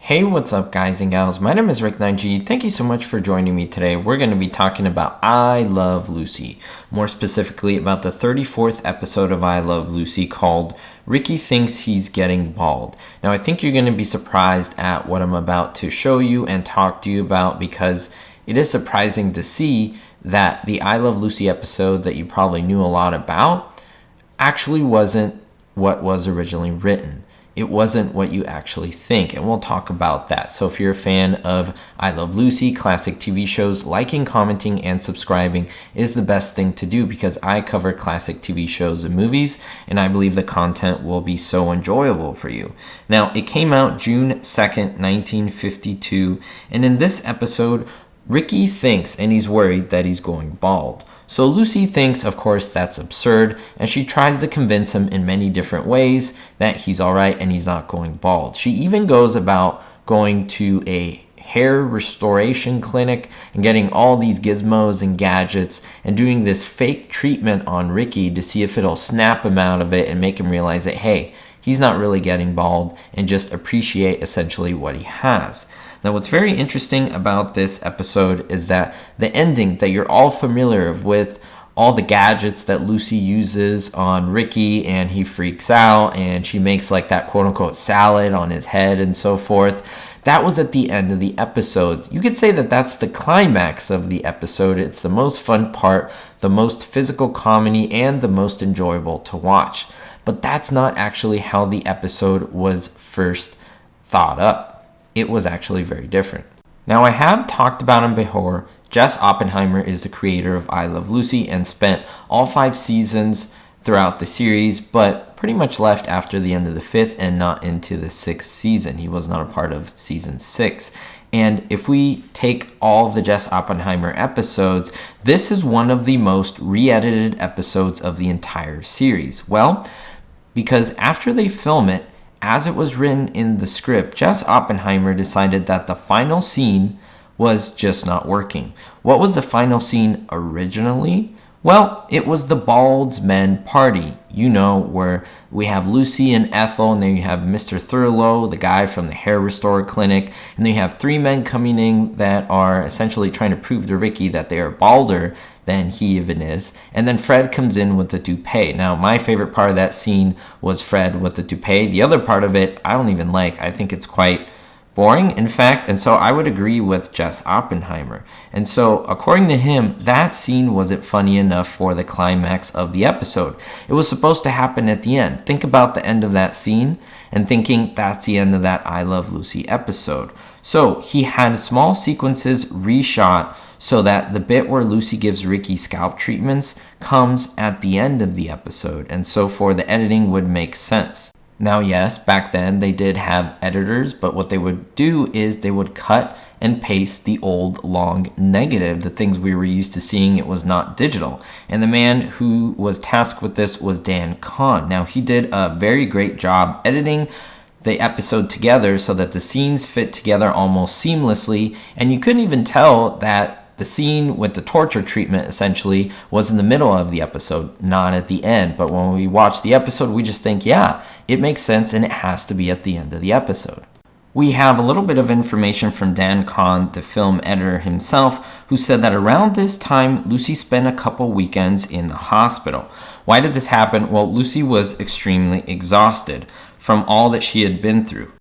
Hey, what's up, guys and gals? My name is Rick 9G. Thank you so much for joining me today. We're going to be talking about I Love Lucy, more specifically about the 34th episode of I Love Lucy called Ricky Thinks He's Getting Bald. Now, I think you're going to be surprised at what I'm about to show you and talk to you about because it is surprising to see that the I Love Lucy episode that you probably knew a lot about actually wasn't what was originally written. It wasn't what you actually think, and we'll talk about that. So if you're a fan of I Love Lucy, classic TV shows, liking, commenting, and subscribing is the best thing to do because I cover classic TV shows and movies, and I believe the content will be so enjoyable for you. Now, it came out June 2nd, 1952, and in this episode, Ricky thinks and he's worried that he's going bald. So Lucy thinks, of course, that's absurd, and she tries to convince him in many different ways that he's all right and he's not going bald. She even goes about going to a hair restoration clinic and getting all these gizmos and gadgets and doing this fake treatment on Ricky to see if it'll snap him out of it and make him realize that, hey, he's not really getting bald and just appreciate essentially what he has. Now, what's very interesting about this episode is that the ending that you're all familiar with, all the gadgets that Lucy uses on Ricky and he freaks out and she makes like that quote unquote salad on his head and so forth, that was at the end of the episode. You could say that that's the climax of the episode. It's the most fun part, the most physical comedy, and the most enjoyable to watch. But that's not actually how the episode was first thought up. It was actually very different. Now, I have talked about him before. Jess Oppenheimer is the creator of I Love Lucy and spent all 5 seasons throughout the series, but pretty much left after the end of the 5th and not into the 6th season. He was not a part of season 6. And if we take all of the Jess Oppenheimer episodes, this is one of the most re-edited episodes of the entire series. Well, because after they film it, as it was written in the script, Jess Oppenheimer decided that the final scene was just not working. What was the final scene originally? Well, it was the Bald's Men party, where we have Lucy and Ethel, and then you have Mr. Thurlow, the guy from the hair restore clinic, and then you have 3 men coming in that are essentially trying to prove to Ricky that they are balder than he even is. And then Fred comes in with the toupee. Now, my favorite part of that scene was Fred with the toupee. The other part of it, I don't even like. I think it's quite boring, in fact, and so I would agree with Jess Oppenheimer. And so, according to him, that scene wasn't funny enough for the climax of the episode. It was supposed to happen at the end. Think about the end of that scene and thinking that's the end of that I Love Lucy episode. So, he had small sequences reshot so that the bit where Lucy gives Ricky scalp treatments comes at the end of the episode, and so for the editing would make sense. Now, yes, back then they did have editors, but what they would do is they would cut and paste the old long negative, the things we were used to seeing. It was not digital. And the man who was tasked with this was Dan Kahn. Now, he did a very great job editing the episode together so that the scenes fit together almost seamlessly, and you couldn't even tell that the scene with the torture treatment essentially was in the middle of the episode, not at the end. But when we watch the episode, we just think, yeah, it makes sense and it has to be at the end of the episode. We have a little bit of information from Dan Kahn, the film editor himself, who said that around this time, Lucy spent a couple weekends in the hospital. Why did this happen? Well, Lucy was extremely exhausted from all that she had been through.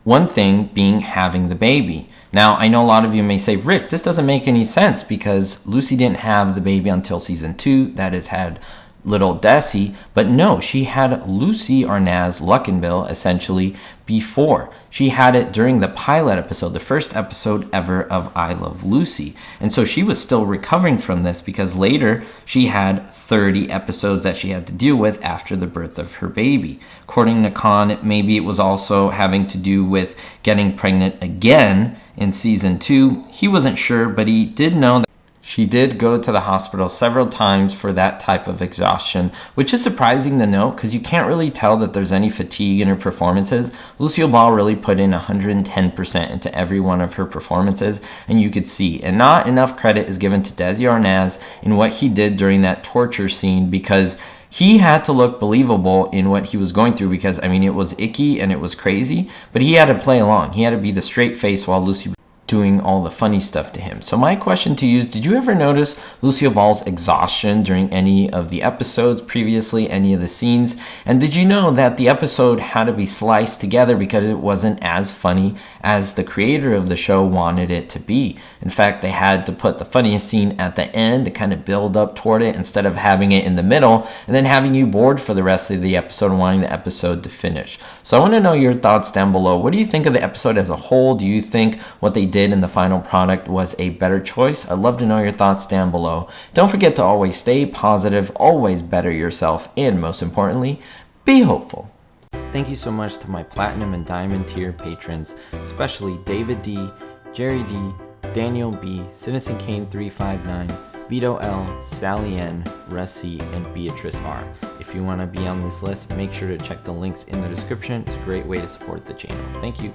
One thing being having the baby. Now, I know a lot of you may say, Rick, this doesn't make any sense because Lucy didn't have the baby until season 2, that is, had little Desi, but no, she had Lucy Arnaz Luckinbill essentially before. She had it during the pilot episode, the first episode ever of I Love Lucy. And so she was still recovering from this because later she had 30 episodes that she had to deal with after the birth of her baby. According to Khan, maybe it was also having to do with getting pregnant again in season 2. He wasn't sure, but he did know that she did go to the hospital several times for that type of exhaustion, which is surprising to note because you can't really tell that there's any fatigue in her performances. Lucille Ball really put in 110% into every one of her performances, and you could see. And not enough credit is given to Desi Arnaz in what he did during that torture scene because he had to look believable in what he was going through because, I mean, it was icky and it was crazy, but he had to play along. He had to be the straight face while Lucy doing all the funny stuff to him. So my question to you is, did you ever notice Lucille Ball's exhaustion during any of the episodes previously, any of the scenes? And did you know that the episode had to be sliced together because it wasn't as funny as the creator of the show wanted it to be? In fact, they had to put the funniest scene at the end to kind of build up toward it instead of having it in the middle and then having you bored for the rest of the episode and wanting the episode to finish. So I want to know your thoughts down below. What do you think of the episode as a whole? Do you think what they did in the final product was a better choice? I'd love to know your thoughts down below. Don't forget to always stay positive, always better yourself, and most importantly, be hopeful. Thank you so much to my Platinum and Diamond tier patrons, especially David D, Jerry D, Daniel B, Citizen Kane 359, Vito L, Sally N, Russ C, and Beatrice R. If you want to be on this list, make sure to check the links in the description. It's a great way to support the channel. Thank you.